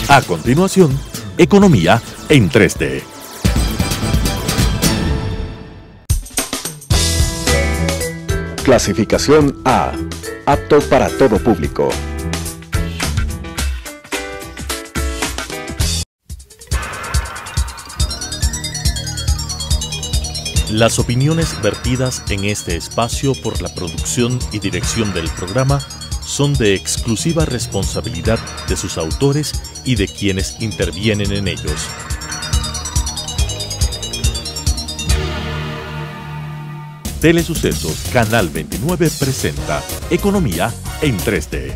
A continuación, Economía en 3D. Clasificación A. Apto para todo público. Las opiniones vertidas en este espacio por la producción y dirección del programa son de exclusiva responsabilidad de sus autores y de quienes intervienen en ellos. Telesucesos Canal 29 presenta Economía en 3D.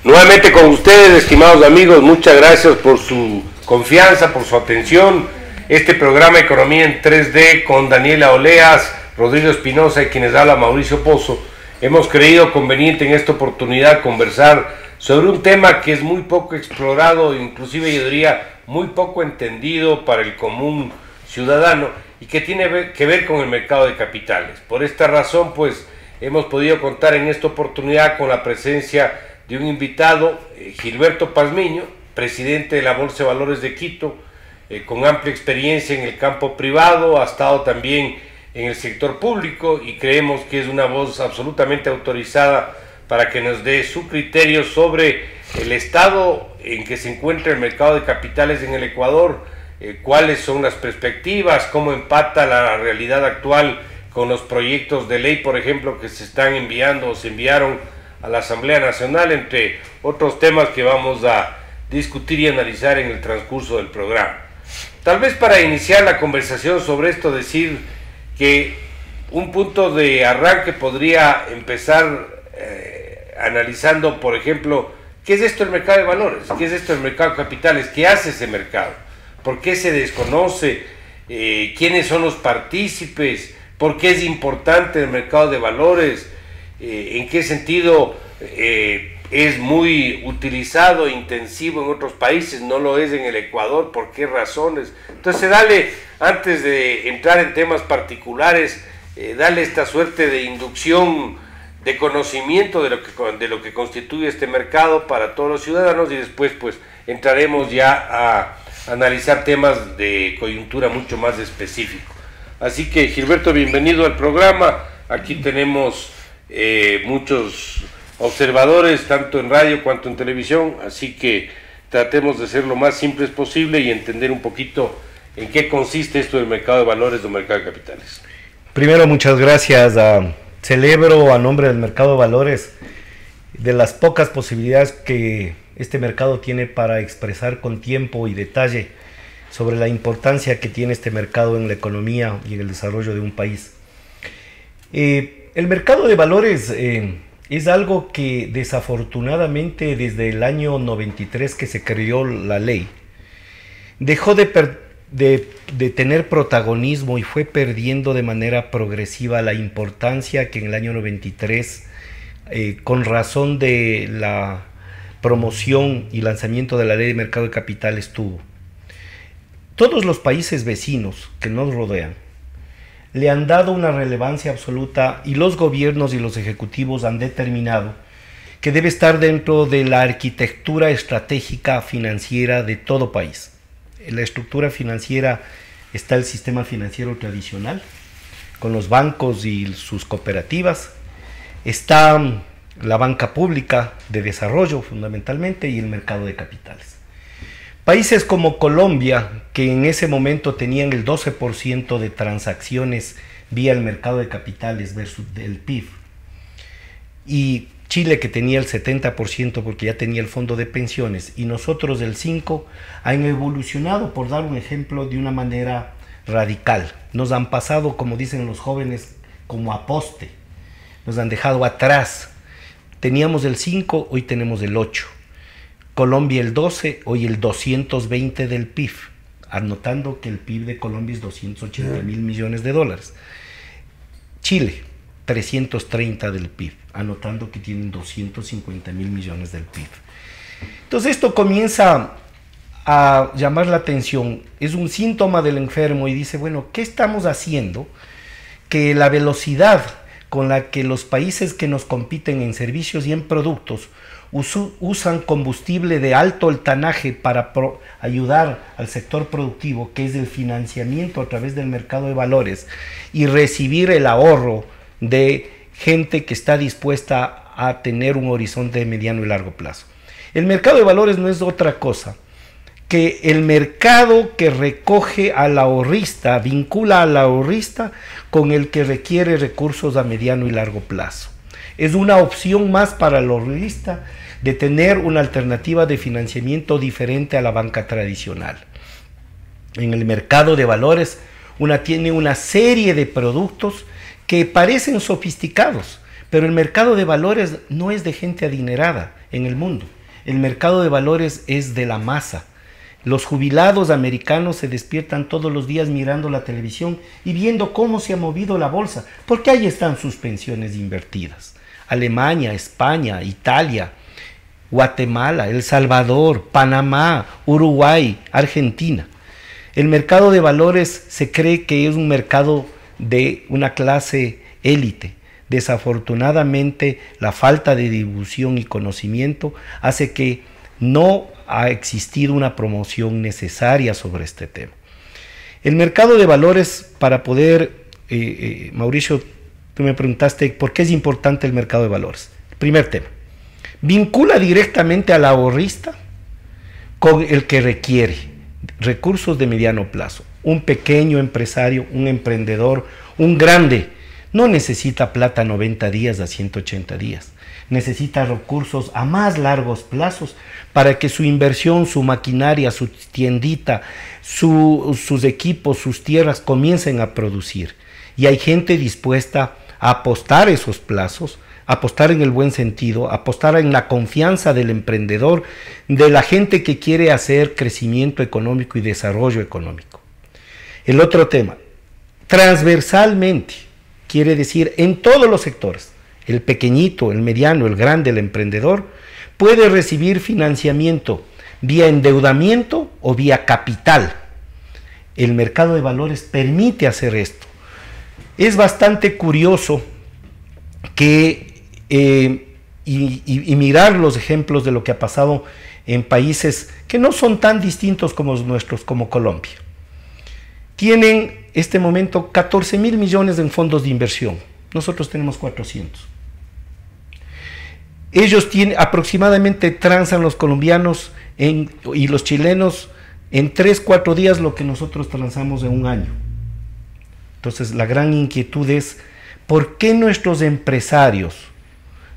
Nuevamente con ustedes, estimados amigos, muchas gracias por su confianza, por su atención. Este programa Economía en 3D con Daniela Oleas, Rodrigo Espinosa y quienes habla Mauricio Pozo. Hemos creído conveniente en esta oportunidad conversar sobre un tema que es muy poco explorado, inclusive yo diría muy poco entendido para el común ciudadano y que tiene que ver con el mercado de capitales. Por esta razón, pues, hemos podido contar en esta oportunidad con la presencia de un invitado, Gilberto Pazmiño, presidente de la Bolsa de Valores de Quito, con amplia experiencia en el campo privado, ha estado también en el sector público y creemos que es una voz absolutamente autorizada para que nos dé su criterio sobre el estado en que se encuentra el mercado de capitales en el Ecuador, cuáles son las perspectivas, cómo empata la realidad actual con los proyectos de ley, por ejemplo, que se están enviando o se enviaron a la Asamblea Nacional, entre otros temas que vamos a discutir y analizar en el transcurso del programa. Tal vez para iniciar la conversación sobre esto, decir que un punto de arranque podría empezar analizando, por ejemplo, ¿qué es esto del mercado de valores? ¿Qué es esto del mercado de capitales? ¿Qué hace ese mercado? ¿Por qué se desconoce? ¿Quiénes son los partícipes? ¿Por qué es importante el mercado de valores? ¿En qué sentido es muy utilizado e intensivo en otros países? No lo es en el Ecuador. ¿Por qué razones? Entonces, antes de entrar en temas particulares, dale esta suerte de inducción, de conocimiento de lo que constituye este mercado para todos los ciudadanos, y después pues entraremos ya a analizar temas de coyuntura mucho más específico. Así que, Gilberto, bienvenido al programa. Aquí tenemos muchos observadores, tanto en radio cuanto en televisión, así que tratemos de ser lo más simples posible y entender un poquito en qué consiste esto del mercado de valores o mercado de capitales. Primero, muchas gracias. Celebro a nombre del mercado de valores de las pocas posibilidades que este mercado tiene para expresar con tiempo y detalle sobre la importancia que tiene este mercado en la economía y en el desarrollo de un país. El mercado de valores es algo que desafortunadamente desde el año 93 que se creó la ley, dejó de tener protagonismo y fue perdiendo de manera progresiva la importancia que en el año 93, con razón de la promoción y lanzamiento de la ley de mercado de capitales tuvo. Todos los países vecinos que nos rodean le han dado una relevancia absoluta y los gobiernos y los ejecutivos han determinado que debe estar dentro de la arquitectura estratégica financiera de todo país. En la estructura financiera está el sistema financiero tradicional, con los bancos y sus cooperativas. Está la banca pública de desarrollo fundamentalmente y el mercado de capitales. Países como Colombia, que en ese momento tenían el 12% de transacciones vía el mercado de capitales versus el PIB, y Chile, que tenía el 70% porque ya tenía el fondo de pensiones, y nosotros el 5%, han evolucionado, por dar un ejemplo, de una manera radical. Nos han pasado, como dicen los jóvenes, como a poste. Nos han dejado atrás. Teníamos el 5%, hoy tenemos el 8%. Colombia el 12%, hoy el 220 del PIB, anotando que el PIB de Colombia es 280 mil millones de dólares. Chile, 330 del PIB, anotando que tienen 250 mil millones del PIB. Entonces esto comienza a llamar la atención, es un síntoma del enfermo y dice, bueno, ¿qué estamos haciendo? Que la velocidad con la que los países que nos compiten en servicios y en productos usan combustible de alto octanaje para ayudar al sector productivo, que es el financiamiento a través del mercado de valores, y recibir el ahorro de gente que está dispuesta a tener un horizonte de mediano y largo plazo. El mercado de valores no es otra cosa que el mercado que recoge al ahorrista, vincula al ahorrista con el que requiere recursos a mediano y largo plazo. Es una opción más para el ahorrista de tener una alternativa de financiamiento diferente a la banca tradicional. En el mercado de valores, tiene una serie de productos que parecen sofisticados, pero el mercado de valores no es de gente adinerada en el mundo. El mercado de valores es de la masa. Los jubilados americanos se despiertan todos los días mirando la televisión y viendo cómo se ha movido la bolsa, porque ahí están sus pensiones invertidas. Alemania, España, Italia, Guatemala, El Salvador, Panamá, Uruguay, Argentina. El mercado de valores se cree que es un mercado de una clase élite. Desafortunadamente, la falta de difusión y conocimiento hace que no ha existido una promoción necesaria sobre este tema. El mercado de valores, para poder, Mauricio, tú me preguntaste por qué es importante el mercado de valores. Primer tema, vincula directamente al ahorrista con el que requiere recursos de mediano plazo. Un pequeño empresario, un emprendedor, un grande, no necesita plata 90 días a 180 días. Necesita recursos a más largos plazos para que su inversión, su maquinaria, su tiendita, sus equipos, sus tierras comiencen a producir. Y hay gente dispuesta a apostar esos plazos, apostar en el buen sentido, apostar en la confianza del emprendedor, de la gente que quiere hacer crecimiento económico y desarrollo económico. El otro tema, transversalmente, quiere decir en todos los sectores, el pequeñito, el mediano, el grande, el emprendedor, puede recibir financiamiento vía endeudamiento o vía capital. El mercado de valores permite hacer esto. Es bastante curioso que y mirar los ejemplos de lo que ha pasado en países que no son tan distintos como los nuestros, como Colombia. Tienen este momento 14.000 millones en fondos de inversión. Nosotros tenemos 400. Ellos tienen aproximadamente, transan los colombianos y los chilenos en 3-4 días lo que nosotros transamos en un año. Entonces la gran inquietud es, ¿por qué nuestros empresarios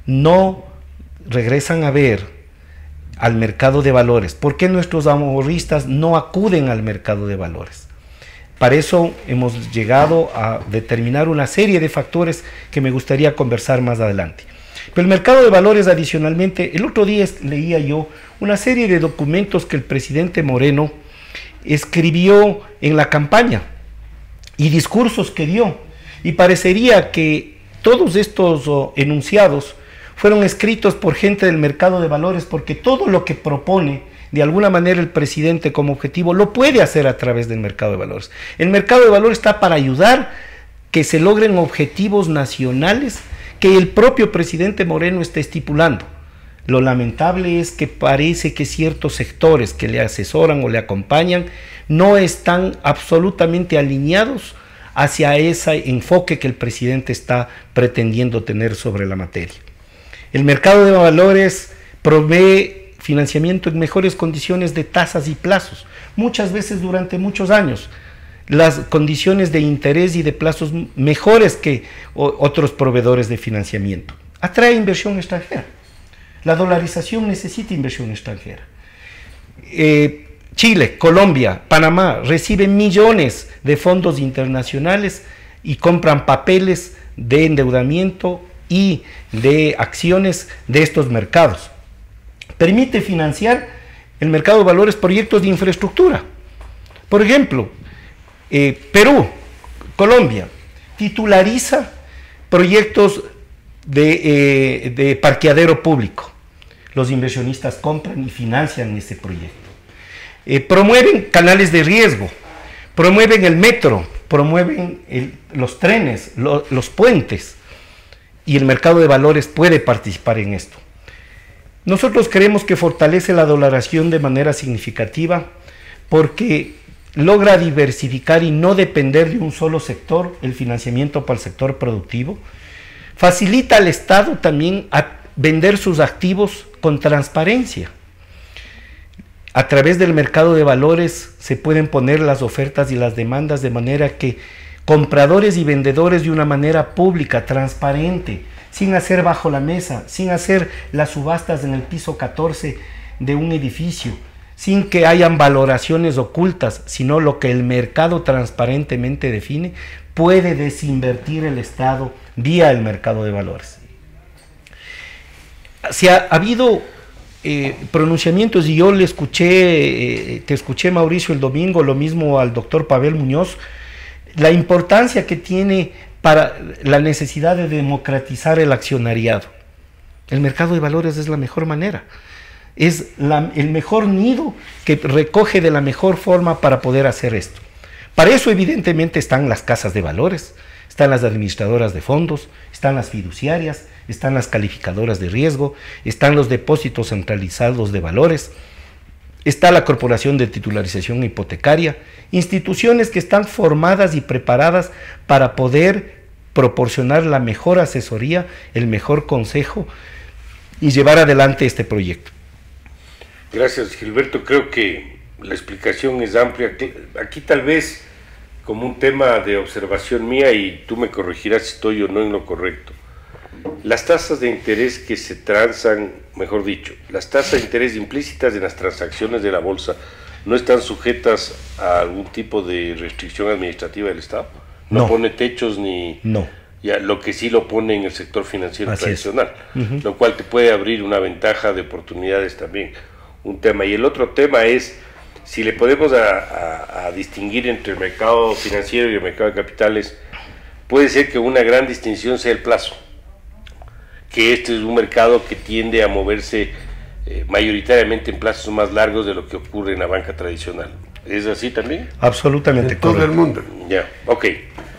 no regresan a ver al mercado de valores? ¿Por qué nuestros ahorristas no acuden al mercado de valores? Para eso hemos llegado a determinar una serie de factores que me gustaría conversar más adelante. Pero el mercado de valores, adicionalmente, el otro día leía yo una serie de documentos que el presidente Moreno escribió en la campaña y discursos que dio. Y parecería que todos estos enunciados fueron escritos por gente del mercado de valores, porque todo lo que propone de alguna manera el presidente como objetivo lo puede hacer a través del mercado de valores. El mercado de valores está para ayudar que se logren objetivos nacionales que el propio presidente Moreno está estipulando. Lo lamentable es que parece que ciertos sectores que le asesoran o le acompañan no están absolutamente alineados hacia ese enfoque que el presidente está pretendiendo tener sobre la materia. El mercado de valores provee financiamiento en mejores condiciones de tasas y plazos, muchas veces durante muchos años, las condiciones de interés y de plazos mejores que otros proveedores de financiamiento. Atrae inversión extranjera. La dolarización necesita inversión extranjera. Chile, Colombia, Panamá reciben millones de fondos internacionales y compran papeles de endeudamiento y de acciones de estos mercados. Permite financiar el mercado de valores proyectos de infraestructura. Por ejemplo, Perú, Colombia, titulariza proyectos de parqueadero público. Los inversionistas compran y financian ese proyecto. Promueven canales de riesgo, promueven el metro, promueven los trenes, los puentes, y el mercado de valores puede participar en esto. Nosotros creemos que fortalece la dolarización de manera significativa porque logra diversificar y no depender de un solo sector, el financiamiento para el sector productivo. Facilita al Estado también a vender sus activos con transparencia. A través del mercado de valores se pueden poner las ofertas y las demandas de manera que compradores y vendedores de una manera pública, transparente, sin hacer bajo la mesa, sin hacer las subastas en el piso 14 de un edificio, sin que hayan valoraciones ocultas, sino lo que el mercado transparentemente define, puede desinvertir el Estado vía el mercado de valores. Si ha habido pronunciamientos, y yo le escuché, te escuché, Mauricio, el domingo, lo mismo al doctor Pavel Muñoz, la importancia que tiene para la necesidad de democratizar el accionariado. El mercado de valores es la mejor manera, es el mejor nido que recoge de la mejor forma para poder hacer esto. Para eso evidentemente están las casas de valores, están las administradoras de fondos, están las fiduciarias, están las calificadoras de riesgo, están los depósitos centralizados de valores, está la Corporación de Titularización Hipotecaria, instituciones que están formadas y preparadas para poder proporcionar la mejor asesoría, el mejor consejo y llevar adelante este proyecto. Gracias, Gilberto. Creo que la explicación es amplia. Aquí tal vez como un tema de observación mía, y tú me corregirás si estoy o no en lo correcto. Las tasas de interés que se transan, mejor dicho, las tasas de interés implícitas en las transacciones de la bolsa, ¿no están sujetas a algún tipo de restricción administrativa del Estado? No pone techos ni... No. Ya, lo que sí lo pone en el sector financiero tradicional, lo cual te puede abrir una ventaja de oportunidades también. Un tema. Y el otro tema es, si le podemos a distinguir entre el mercado financiero y el mercado de capitales, puede ser que una gran distinción sea el plazo, que este es un mercado que tiende a moverse mayoritariamente en plazos más largos de lo que ocurre en la banca tradicional. ¿Es así también? Absolutamente. En todo el mundo. Ya, ok.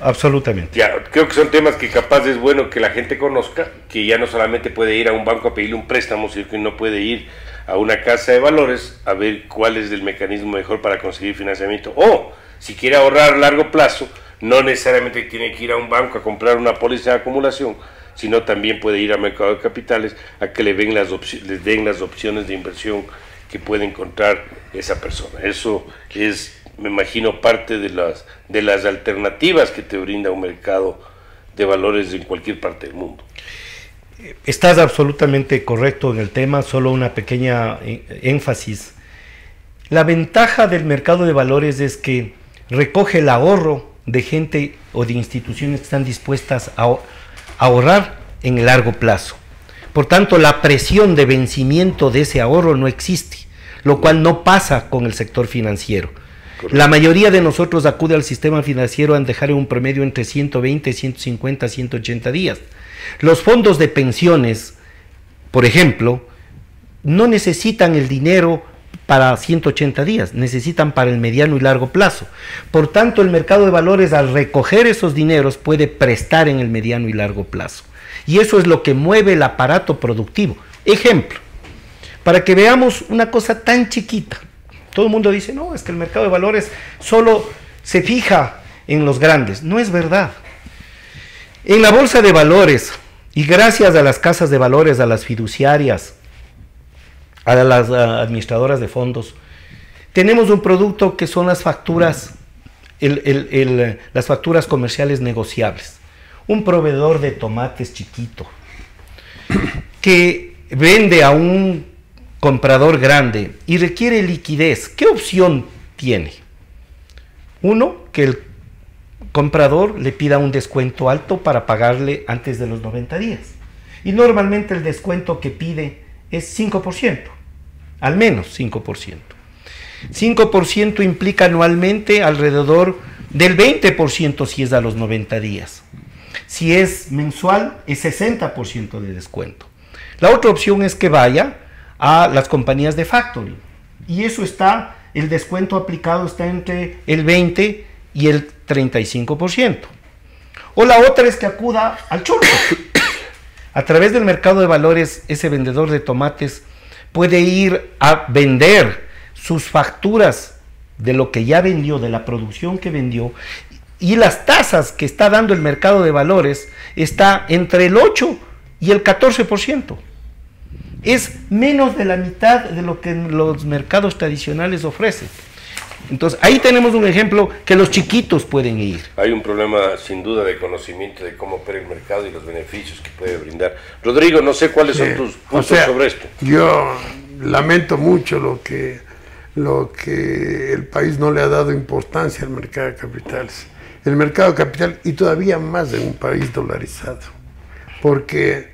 Absolutamente. Ya, creo que son temas que capaz es bueno que la gente conozca, que ya no solamente puede ir a un banco a pedirle un préstamo, sino que no puede ir a una casa de valores a ver cuál es el mecanismo mejor para conseguir financiamiento. O, si quiere ahorrar a largo plazo, no necesariamente tiene que ir a un banco a comprar una póliza de acumulación, sino también puede ir al mercado de capitales a que les den las opciones de inversión que puede encontrar esa persona. Eso es, me imagino, parte de las alternativas que te brinda un mercado de valores en cualquier parte del mundo. Estás absolutamente correcto en el tema, solo una pequeña énfasis. La ventaja del mercado de valores es que recoge el ahorro de gente o de instituciones que están dispuestas a ahorrar en el largo plazo. Por tanto, la presión de vencimiento de ese ahorro no existe, lo cual no pasa con el sector financiero. Correcto. La mayoría de nosotros acude al sistema financiero a dejar un promedio entre 120, 150, 180 días. Los fondos de pensiones, por ejemplo, no necesitan el dinero para 180 días, necesitan para el mediano y largo plazo. Por tanto, el mercado de valores, al recoger esos dineros, puede prestar en el mediano y largo plazo. Y eso es lo que mueve el aparato productivo. Ejemplo, para que veamos una cosa tan chiquita. Todo el mundo dice, no, es que el mercado de valores solo se fija en los grandes. No es verdad. En la bolsa de valores, y gracias a las casas de valores, a las fiduciarias, a las administradoras de fondos, tenemos un producto que son las facturas, las facturas comerciales negociables. Un proveedor de tomates chiquito que vende a un comprador grande y requiere liquidez. ¿Qué opción tiene? Uno, que el comprador le pida un descuento alto para pagarle antes de los 90 días. Y normalmente el descuento que pide es 5%, al menos 5%. 5% implica anualmente alrededor del 20% si es a los 90 días. Si es mensual, es 60% de descuento. La otra opción es que vaya a las compañías de factoring. Y eso está, el descuento aplicado está entre el 20 y el 35%. O la otra es que acuda al churro. A través del mercado de valores, ese vendedor de tomates puede ir a vender sus facturas de lo que ya vendió, de la producción que vendió, y las tasas que está dando el mercado de valores está entre el 8 y el 14%. Es menos de la mitad de lo que los mercados tradicionales ofrecen. Entonces, ahí tenemos un ejemplo que los chiquitos pueden ir. Hay un problema, sin duda, de conocimiento de cómo opera el mercado y los beneficios que puede brindar. Rodrigo, no sé cuáles son tus puntos sobre esto. Yo lamento mucho lo que el país no le ha dado importancia al mercado de capitales. El mercado de capital, y todavía más en un país dolarizado. Porque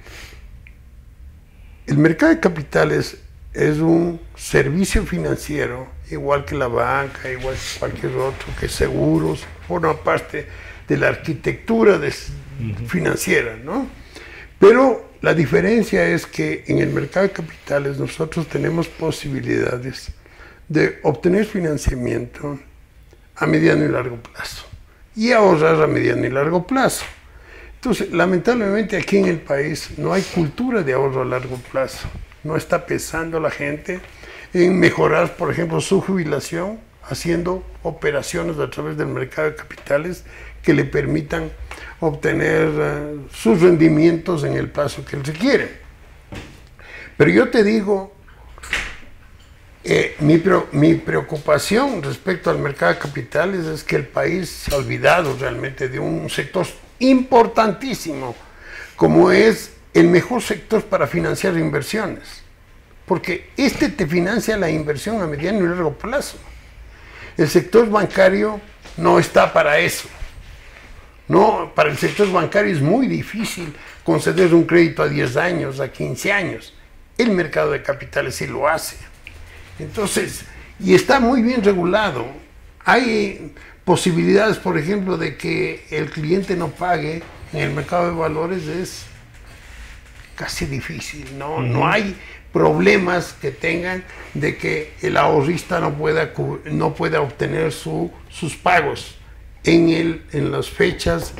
el mercado de capitales es un servicio financiero, igual que la banca, igual que cualquier otro, que seguros, forma parte de la arquitectura financiera, ¿no? Pero la diferencia es que en el mercado de capitales nosotros tenemos posibilidades de obtener financiamiento a mediano y largo plazo y ahorrar a mediano y largo plazo. Entonces, lamentablemente aquí en el país no hay cultura de ahorro a largo plazo. No está pensando la gente en mejorar, por ejemplo, su jubilación, haciendo operaciones a través del mercado de capitales que le permitan obtener sus rendimientos en el plazo que él requiere. Pero yo te digo, mi preocupación respecto al mercado de capitales es que el país se ha olvidado realmente de un sector importantísimo, como es el mejor sector para financiar inversiones, porque este te financia la inversión a mediano y largo plazo. El sector bancario no está para eso. No, para el sector bancario es muy difícil conceder un crédito a 10 años, a 15 años. El mercado de capitales sí lo hace. Entonces, y está muy bien regulado. Hay posibilidades, por ejemplo, de que el cliente no pague en el mercado de valores, es casi difícil, ¿no? No hay problemas que tengan de que el ahorrista no pueda obtener sus pagos en las fechas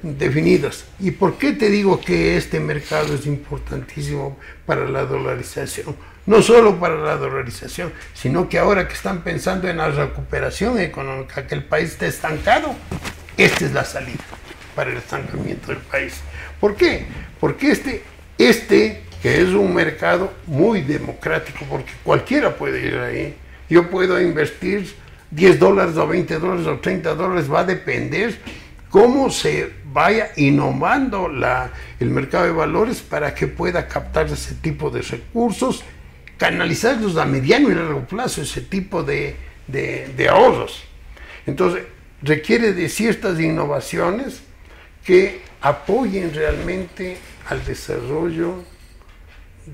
definidas. ¿Y por qué te digo que este mercado es importantísimo para la dolarización? No solo para la dolarización, sino que ahora que están pensando en la recuperación económica, que el país está estancado, esta es la salida para el estancamiento del país. ¿Por qué? Porque este que es un mercado muy democrático, porque cualquiera puede ir ahí. Yo puedo invertir $10 o $20 o $30, va a depender cómo se vaya innovando el mercado de valores para que pueda captar ese tipo de recursos, canalizarlos a mediano y largo plazo, ese tipo de ahorros. Entonces, requiere de ciertas innovaciones que apoyen realmente al desarrollo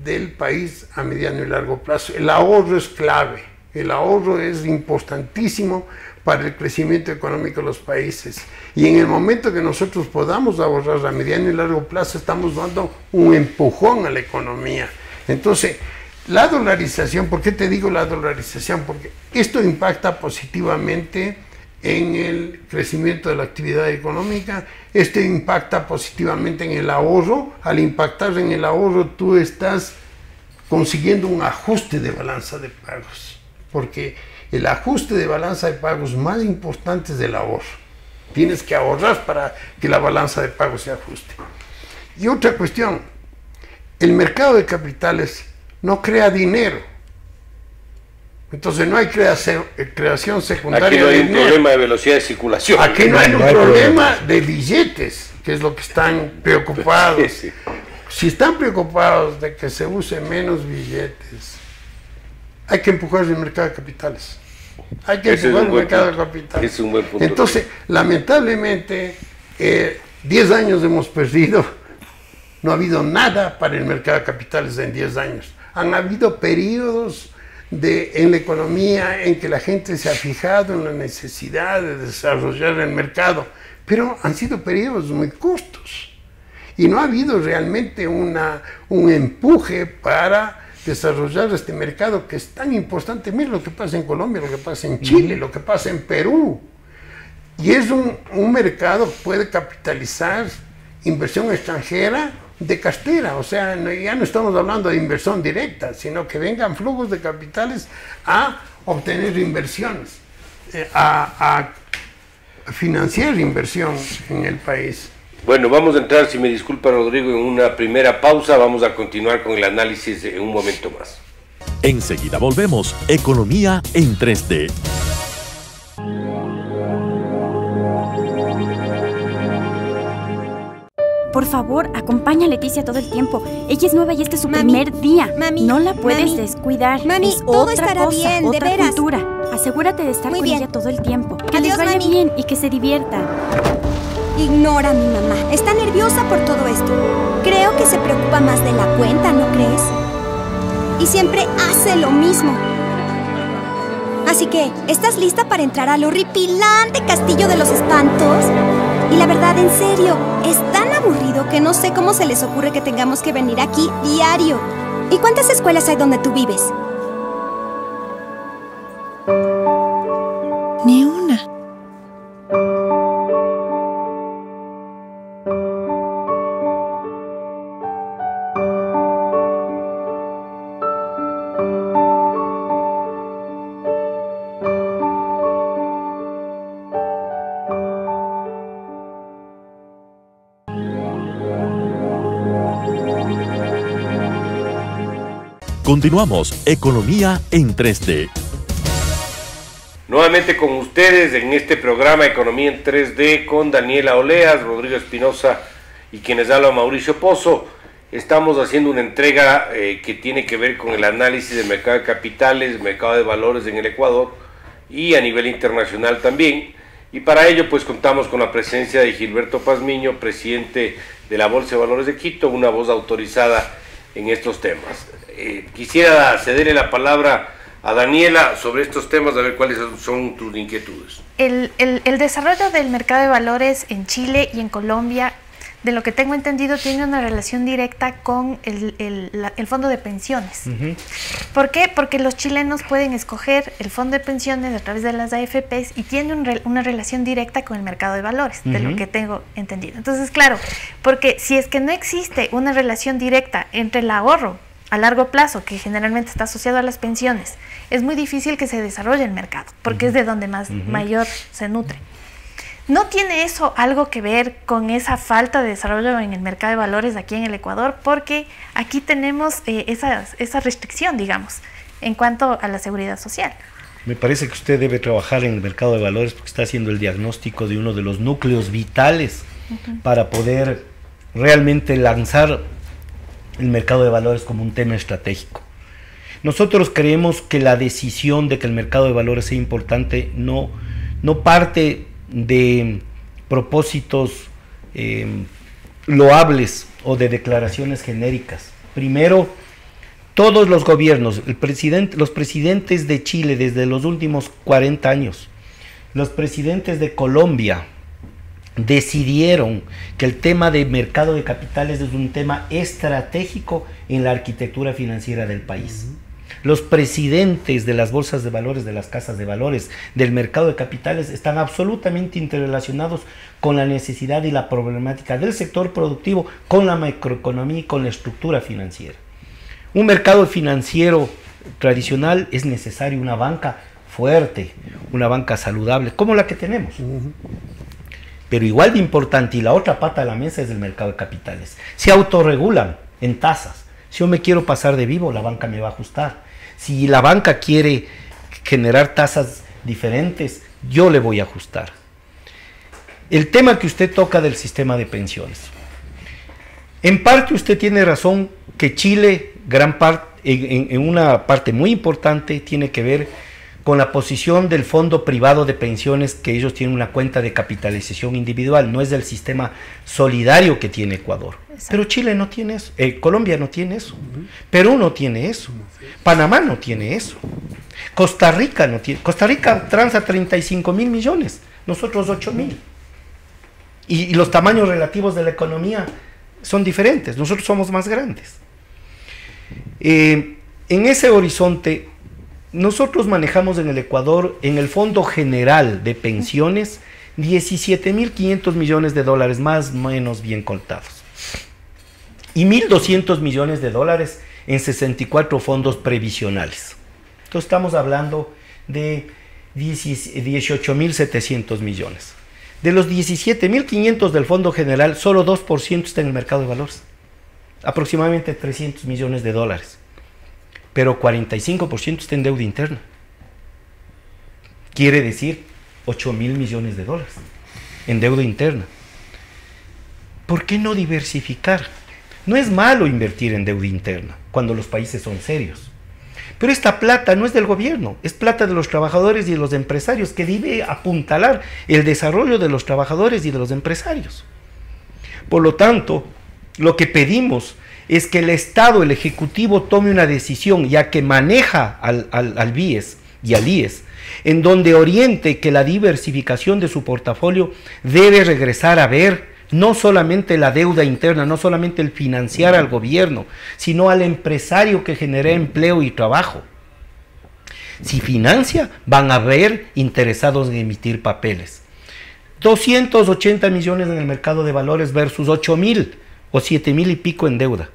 del país a mediano y largo plazo. El ahorro es clave, el ahorro es importantísimo para el crecimiento económico de los países. Y en el momento que nosotros podamos ahorrar a mediano y largo plazo, estamos dando un empujón a la economía. Entonces, la dolarización, ¿por qué te digo la dolarización? Porque esto impacta positivamente en el crecimiento de la actividad económica, esto impacta positivamente en el ahorro. Al impactar en el ahorro, tú estás consiguiendo un ajuste de balanza de pagos, porque el ajuste de balanza de pagos más importante es el ahorro. Tienes que ahorrar para que la balanza de pagos se ajuste. Y otra cuestión, el mercado de capitales no crea dinero. Entonces no hay creación secundaria. Aquí no hay de un dinero. problema de velocidad de circulación. Aquí no hay un problema de billetes, que es lo que están preocupados. Sí. Si están preocupados de que se use menos billetes, hay que empujar el mercado de capitales. Hay que empujar el mercado de capitales. Es un buen punto. Entonces, lamentablemente, 10 años hemos perdido. No ha habido nada para el mercado de capitales en 10 años. Han habido periodos en la economía en que la gente se ha fijado en la necesidad de desarrollar el mercado, pero han sido periodos muy cortos y no ha habido realmente un empuje para desarrollar este mercado que es tan importante. Mira lo que pasa en Colombia, lo que pasa en Chile, lo que pasa en Perú, y es un mercado que puede capitalizar inversión extranjera de cartera, o sea, ya no estamos hablando de inversión directa, sino que vengan flujos de capitales a obtener inversiones, a financiar inversión en el país. Bueno, vamos a entrar, si me disculpa Rodrigo, en una primera pausa. Vamos a continuar con el análisis en un momento más. Enseguida volvemos. Economía en 3D. Por favor, acompaña a Leticia todo el tiempo. Ella es nueva y este es su primer día. Mami, no la puedes descuidar. Mami, es todo otra estará cosa, bien, de otra veras. cultura. Asegúrate de estar Muy con bien. ella todo el tiempo. Que Adiós, les vaya mami. bien y que se diviertan. Ignora a mi mamá. Está nerviosa por todo esto. Creo que se preocupa más de la cuenta, ¿no crees? Y siempre hace lo mismo. Así que, ¿estás lista para entrar al horripilante castillo de los espantos? Y la verdad, en serio, es tan aburrido que no sé cómo se les ocurre que tengamos que venir aquí diario. ¿Y cuántas escuelas hay donde tú vives? Ni una. Continuamos. Economía en 3D. Nuevamente con ustedes en este programa Economía en 3D con Daniela Oleas, Rodrigo Espinosa y quienes habla Mauricio Pozo. Estamos haciendo una entrega que tiene que ver con el análisis del mercado de capitales, mercado de valores en el Ecuador y a nivel internacional también. Y para ello pues contamos con la presencia de Gilberto Pazmiño, presidente de la Bolsa de Valores de Quito, una voz autorizada en estos temas. Quisiera cederle la palabra a Daniela sobre estos temas, a ver cuáles son tus inquietudes. El desarrollo del mercado de valores en Chile y en Colombia, de lo que tengo entendido, tiene una relación directa con el fondo de pensiones. ¿Por qué? Porque los chilenos pueden escoger el fondo de pensiones a través de las AFPs y tiene una relación directa con el mercado de valores, de lo que tengo entendido. Entonces, claro, porque si es que no existe una relación directa entre el ahorro a largo plazo, que generalmente está asociado a las pensiones, es muy difícil que se desarrolle el mercado, porque es de donde mayor se nutre. ¿No tiene eso algo que ver con esa falta de desarrollo en el mercado de valores aquí en el Ecuador? Porque aquí tenemos esa restricción, digamos, en cuanto a la seguridad social. Me parece que usted debe trabajar en el mercado de valores porque está haciendo el diagnóstico de uno de los núcleos vitales para poder realmente lanzar el mercado de valores como un tema estratégico. Nosotros creemos que la decisión de que el mercado de valores sea importante no parte de propósitos loables o de declaraciones genéricas. Primero, todos los gobiernos, los presidentes de Chile desde los últimos 40 años, los presidentes de Colombia, decidieron que el tema de mercado de capitales es un tema estratégico en la arquitectura financiera del país. Los presidentes de las bolsas de valores, de las casas de valores, del mercado de capitales están absolutamente interrelacionados con la necesidad y la problemática del sector productivo, con la macroeconomía y con la estructura financiera. Un mercado financiero tradicional es necesario una banca fuerte, una banca saludable, como la que tenemos. Pero igual de importante, y la otra pata de la mesa, es el mercado de capitales. Se autorregulan en tasas. Si yo me quiero pasar de vivo, la banca me va a ajustar. Si la banca quiere generar tasas diferentes, yo le voy a ajustar. El tema que usted toca del sistema de pensiones. En parte usted tiene razón que Chile, en una parte muy importante, tiene que ver con la posición del fondo privado de pensiones, que ellos tienen una cuenta de capitalización individual, no es del sistema solidario que tiene Ecuador. Exacto. Pero Chile no tiene eso, Colombia no tiene eso, Perú no tiene eso, Panamá no tiene eso, Costa Rica no tiene, Costa Rica transa 35 mil millones, nosotros 8 mil. Y los tamaños relativos de la economía son diferentes, nosotros somos más grandes. En ese horizonte, nosotros manejamos en el Ecuador, en el Fondo General de Pensiones, 17.500 millones de dólares, más o menos bien contados. y 1.200 millones de dólares en 64 fondos previsionales. Entonces estamos hablando de 18.700 millones. De los 17.500 del Fondo General, solo 2% está en el mercado de valores, aproximadamente 300 millones de dólares, pero 45% está en deuda interna. Quiere decir 8.000 millones de dólares en deuda interna. ¿Por qué no diversificar? No es malo invertir en deuda interna cuando los países son serios. Pero esta plata no es del gobierno, es plata de los trabajadores y de los empresarios, que debe apuntalar el desarrollo de los trabajadores y de los empresarios. Por lo tanto, lo que pedimos es que el Estado, el Ejecutivo, tome una decisión, ya que maneja al BIES y al IES, en donde oriente que la diversificación de su portafolio debe regresar a ver no solamente la deuda interna, no solamente el financiar al gobierno, sino al empresario que genera empleo y trabajo. Si financia, van a haber interesados en emitir papeles. 280 millones en el mercado de valores versus 8.000 o 7.000 y pico en deuda.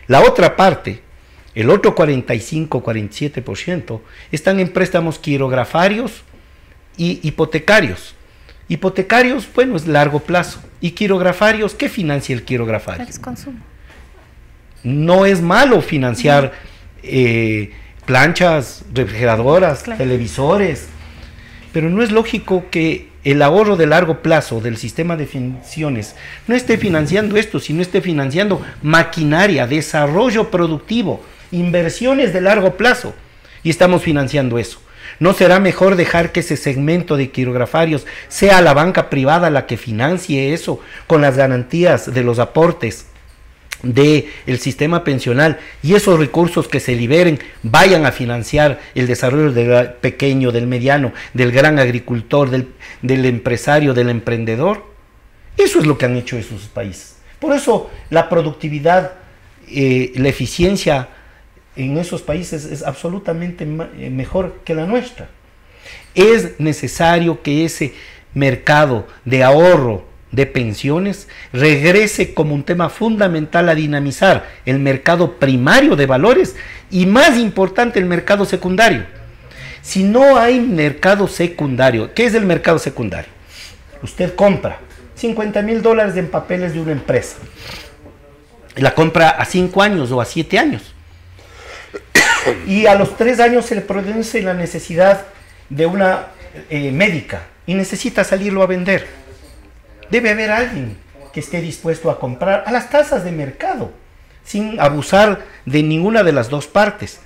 La otra parte, el otro 45-47%, están en préstamos quirografarios y hipotecarios. Hipotecarios, bueno, es largo plazo. Y quirografarios, ¿qué financia el quirografario? Es consumo. No es malo financiar planchas, refrigeradoras, claro, televisores, pero no es lógico que el ahorro de largo plazo del sistema de pensiones no esté financiando esto, sino esté financiando maquinaria, desarrollo productivo, inversiones de largo plazo, y estamos financiando eso. ¿No será mejor dejar que ese segmento de quirografarios sea la banca privada la que financie eso con las garantías de los aportes del sistema pensional, y esos recursos que se liberen vayan a financiar el desarrollo del pequeño, del mediano, del gran agricultor, del empresario, del emprendedor? Eso es lo que han hecho esos países. Por eso la productividad, la eficiencia en esos países es absolutamente mejor que la nuestra. Es necesario que ese mercado de ahorro de pensiones regrese como un tema fundamental a dinamizar el mercado primario de valores y, más importante, el mercado secundario. Si no hay mercado secundario, ¿qué es el mercado secundario? Usted compra $50,000 en papeles de una empresa, la compra a 5 años o a 7 años, y a los 3 años se le produce la necesidad de una médica y necesita salirlo a vender. Debe haber alguien que esté dispuesto a comprar a las tasas de mercado, sin abusar de ninguna de las dos partes.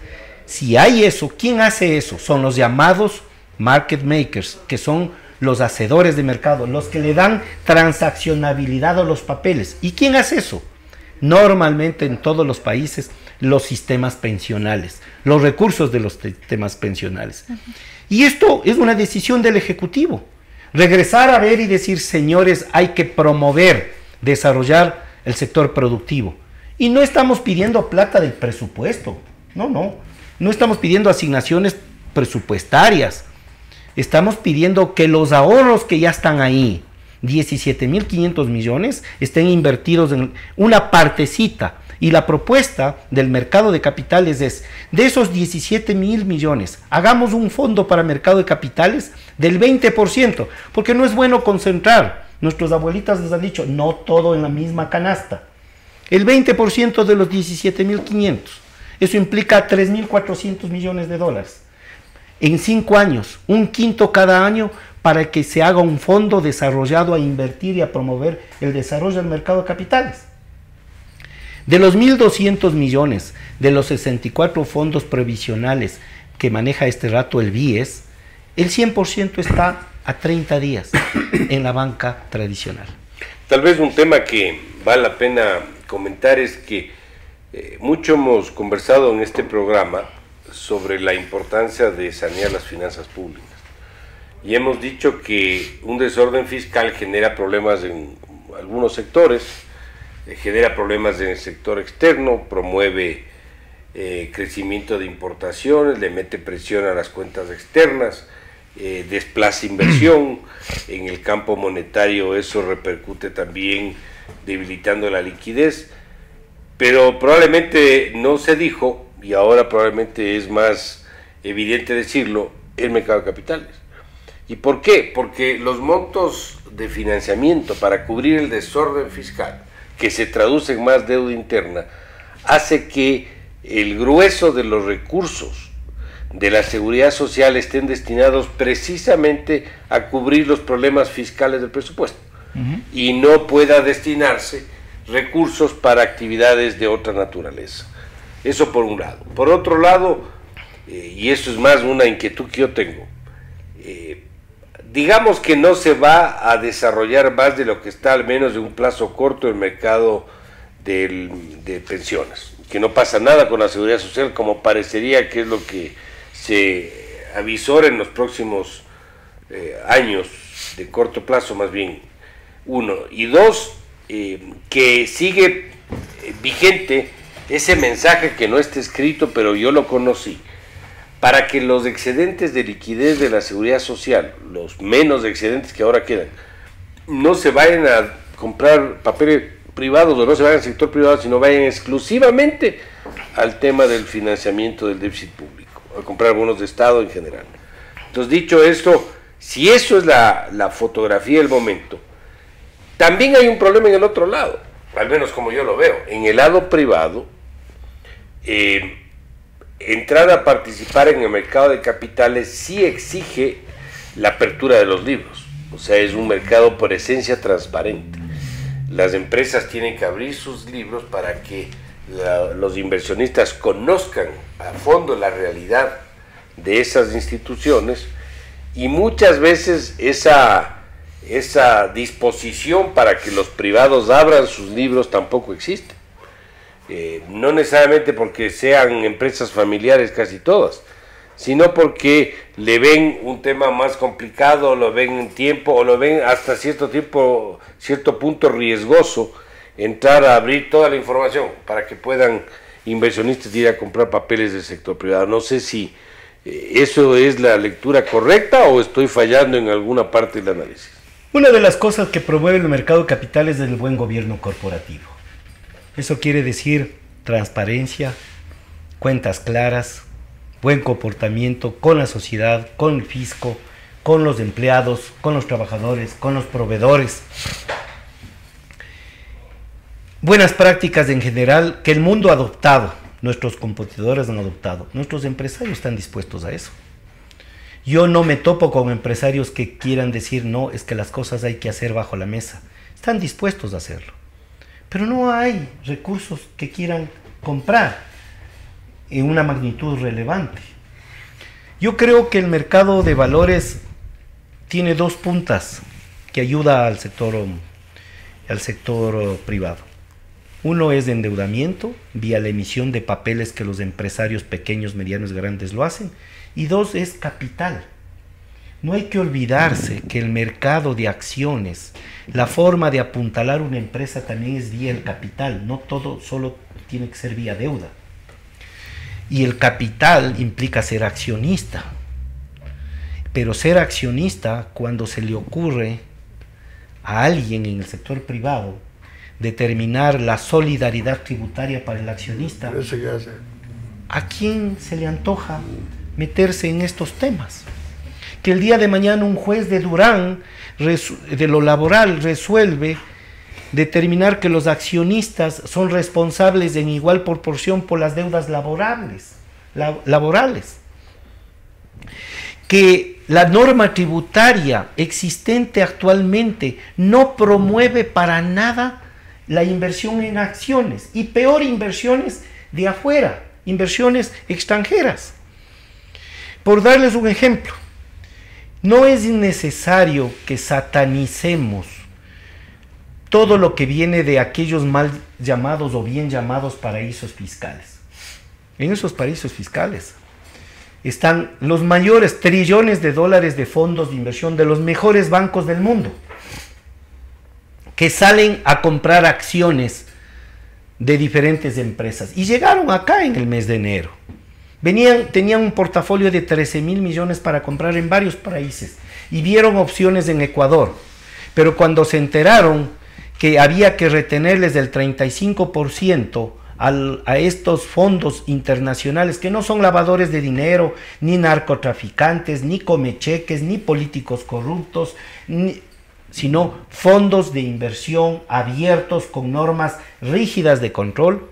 Si hay eso, ¿quién hace eso? Son los llamados market makers, que son los hacedores de mercado, los que le dan transaccionabilidad a los papeles. ¿Y quién hace eso? Normalmente en todos los países, los sistemas pensionales, los recursos de los sistemas pensionales. Y esto es una decisión del Ejecutivo. Regresar a ver y decir, señores, hay que promover, desarrollar el sector productivo. Y no estamos pidiendo plata del presupuesto, no estamos pidiendo asignaciones presupuestarias. Estamos pidiendo que los ahorros que ya están ahí, 17.500 millones, estén invertidos en una partecita. Y la propuesta del mercado de capitales es, de esos 17.000 millones, hagamos un fondo para mercado de capitales del 20%, porque no es bueno concentrar. Nuestros abuelitas les han dicho, no todo en la misma canasta. El 20% de los 17.500, eso implica 3.400 millones de dólares. En 5 años, un quinto cada año, para que se haga un fondo desarrollado a invertir y a promover el desarrollo del mercado de capitales. De los 1.200 millones de los 64 fondos previsionales que maneja este rato el BIES, el 100% está a 30 días en la banca tradicional. Tal vez un tema que vale la pena comentar es que mucho hemos conversado en este programa sobre la importancia de sanear las finanzas públicas. Y hemos dicho que un desorden fiscal genera problemas en algunos sectores, genera problemas en el sector externo, promueve crecimiento de importaciones, le mete presión a las cuentas externas, desplaza inversión. En el campo monetario eso repercute también debilitando la liquidez. pero probablemente no se dijo, y ahora probablemente es más evidente decirlo, el mercado de capitales. ¿Y por qué? Porque los montos de financiamiento para cubrir el desorden fiscal, que se traduce en más deuda interna, hace que el grueso de los recursos de la seguridad social estén destinados precisamente a cubrir los problemas fiscales del presupuesto, y no pueda destinarse recursos para actividades de otra naturaleza. Eso por un lado. Por otro lado, y eso es más una inquietud que yo tengo, digamos que no se va a desarrollar más de lo que está, al menos de un plazo corto, el mercado de pensiones, que no pasa nada con la seguridad social, como parecería que es lo que se avisora en los próximos años, de corto plazo más bien, uno. Y dos, que sigue vigente ese mensaje que no está escrito, pero yo lo conocí, para que los excedentes de liquidez de la seguridad social, los menos excedentes que ahora quedan, no se vayan a comprar papeles privados o no se vayan al sector privado, sino vayan exclusivamente al tema del financiamiento del déficit público, a comprar bonos de Estado en general. Entonces, dicho esto, si eso es la fotografía del momento, también hay un problema en el otro lado, al menos como yo lo veo. En el lado privado, entrar a participar en el mercado de capitales sí exige la apertura de los libros, o sea, es un mercado por esencia transparente. Las empresas tienen que abrir sus libros para que los inversionistas conozcan a fondo la realidad de esas instituciones, y muchas veces esa disposición para que los privados abran sus libros tampoco existe. No necesariamente porque sean empresas familiares casi todas, sino porque le ven un tema más complicado, lo ven en tiempo, o lo ven hasta cierto punto riesgoso entrar a abrir toda la información para que puedan inversionistas ir a comprar papeles del sector privado. No sé si eso es la lectura correcta o estoy fallando en alguna parte del análisis. Una de las cosas que promueve el mercado de capitales es el buen gobierno corporativo. Eso quiere decir transparencia, cuentas claras, buen comportamiento con la sociedad, con el fisco, con los empleados, con los trabajadores, con los proveedores. Buenas prácticas en general que el mundo ha adoptado, nuestros competidores han adoptado, nuestros empresarios están dispuestos a eso. Yo no me topo con empresarios que quieran decir, no, es que las cosas hay que hacer bajo la mesa. Están dispuestos a hacerlo. Pero no hay recursos que quieran comprar en una magnitud relevante. Yo creo que el mercado de valores tiene dos puntas que ayuda al sector privado. Uno es de endeudamiento, vía la emisión de papeles que los empresarios pequeños, medianos, grandes lo hacen. Y dos es capital. No hay que olvidarse que el mercado de acciones, la forma de apuntalar una empresa también es vía el capital. No todo solo tiene que ser vía deuda. Y el capital implica ser accionista. Pero ser accionista, cuando se le ocurre a alguien en el sector privado determinar la solidaridad tributaria para el accionista, ¿a quién se le antoja meterse en estos temas? Que el día de mañana un juez de Durán, de lo laboral, resuelve determinar que los accionistas son responsables en igual proporción por las deudas laborales. Que la norma tributaria existente actualmente no promueve para nada la inversión en acciones, y peor, inversiones de afuera, inversiones extranjeras. Por darles un ejemplo, no es necesario que satanicemos todo lo que viene de aquellos mal llamados o bien llamados paraísos fiscales. En esos paraísos fiscales están los mayores trillones de dólares de fondos de inversión de los mejores bancos del mundo, que salen a comprar acciones de diferentes empresas y llegaron acá en el mes de enero. Tenían un portafolio de 13.000 millones para comprar en varios países y vieron opciones en Ecuador, pero cuando se enteraron que había que retenerles del 35% a estos fondos internacionales que no son lavadores de dinero, ni narcotraficantes, ni comecheques, ni políticos corruptos, sino fondos de inversión abiertos con normas rígidas de control,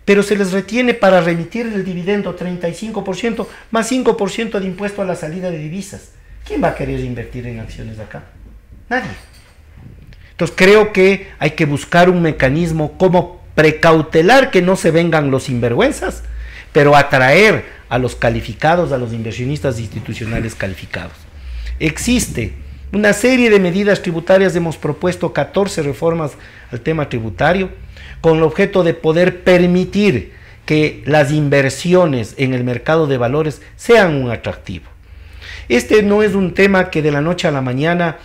pero se les retiene para remitir el dividendo 35% más 5% de impuesto a la salida de divisas. ¿Quién va a querer invertir en acciones de acá? Nadie. Entonces creo que hay que buscar un mecanismo como precautelar que no se vengan los sinvergüenzas, pero atraer a los calificados, a los inversionistas institucionales calificados. Existe una serie de medidas tributarias, hemos propuesto 14 reformas al tema tributario, con el objeto de poder permitir que las inversiones en el mercado de valores sean un atractivo. Este no es un tema que de la noche a la mañana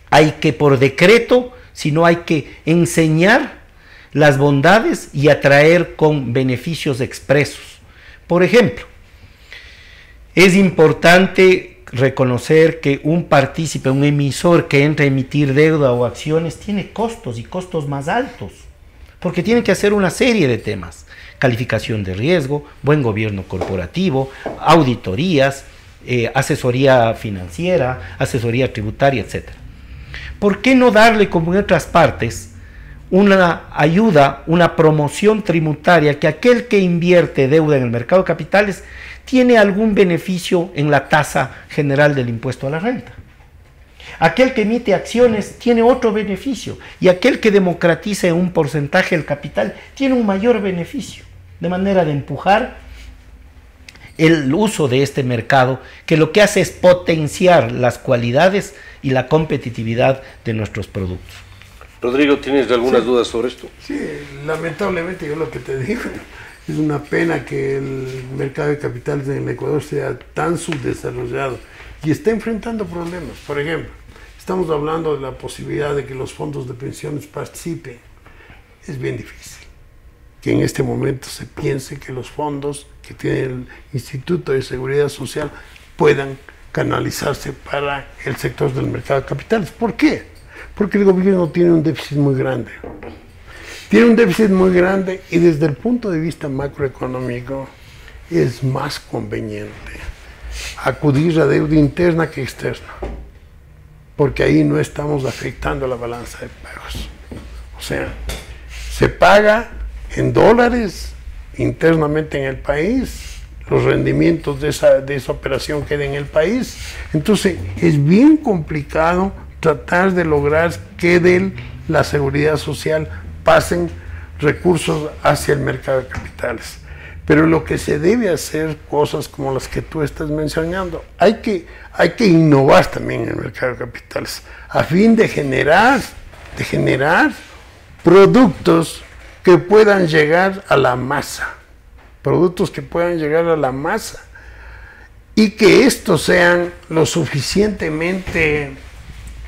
hay que por decreto, sino hay que enseñar las bondades y atraer con beneficios expresos. Por ejemplo, es importante reconocer que un partícipe, un emisor que entra a emitir deuda o acciones tiene costos y costos más altos, porque tiene que hacer una serie de temas: calificación de riesgo, buen gobierno corporativo, auditorías, asesoría financiera, asesoría tributaria, etc. ¿Por qué no darle, como en otras partes, una ayuda, una promoción tributaria, que aquel que invierte deuda en el mercado de capitales tiene algún beneficio en la tasa general del impuesto a la renta? Aquel que emite acciones tiene otro beneficio, y aquel que democratiza un porcentaje del capital tiene un mayor beneficio, de manera de empujar el uso de este mercado, que lo que hace es potenciar las cualidades y la competitividad de nuestros productos. Rodrigo, ¿tienes algunas dudas sobre esto? Sí, lamentablemente yo lo que te digo, es una pena que el mercado de capitales en el Ecuador sea tan subdesarrollado y esté enfrentando problemas. Por ejemplo, estamos hablando de la posibilidad de que los fondos de pensiones participen. Es bien difícil que en este momento se piense que los fondos que tiene el Instituto de Seguridad Social puedan canalizarse para el sector del mercado de capitales. ¿Por qué? Porque el gobierno tiene un déficit muy grande. Tiene un déficit muy grande y desde el punto de vista macroeconómico es más conveniente acudir a deuda interna que externa, porque ahí no estamos afectando la balanza de pagos. O sea, se paga en dólares internamente en el país, los rendimientos de esa operación quedan en el país. Entonces es bien complicado tratar de lograr que de la seguridad social pasen recursos hacia el mercado de capitales. Pero lo que se debe hacer, cosas como las que tú estás mencionando, hay que innovar también en el mercado de capitales a fin de generar productos que puedan llegar a la masa, y que estos sean lo suficientemente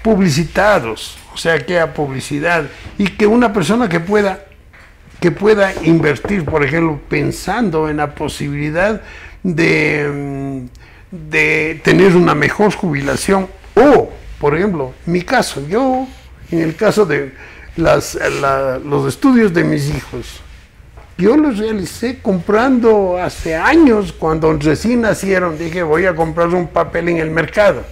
publicitados, o sea, que haya publicidad, y que una persona que pueda invertir, por ejemplo, pensando en la posibilidad de tener una mejor jubilación, o, por ejemplo, mi caso, yo, en el caso de los estudios de mis hijos, yo los realicé comprando hace años, cuando recién nacieron, dije voy a comprar un papel en el mercado.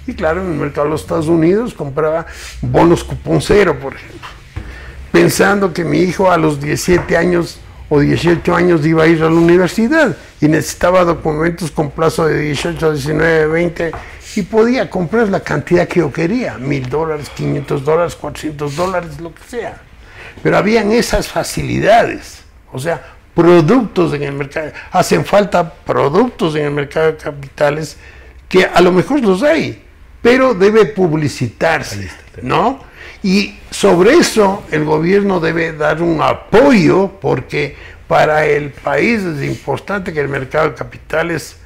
Y claro, en el mercado de los Estados Unidos compraba bonos cupón cero, por ejemplo, pensando que mi hijo a los 17 años o 18 años iba a ir a la universidad y necesitaba documentos con plazo de 18, 19, 20 y podía comprar la cantidad que yo quería, $1,000, $500, $400, lo que sea. Pero habían esas facilidades, o sea, productos en el mercado, hacen falta productos en el mercado de capitales que a lo mejor los hay, pero debe publicitarse, ¿no? Y sobre eso el gobierno debe dar un apoyo, porque para el país es importante que el mercado de capitales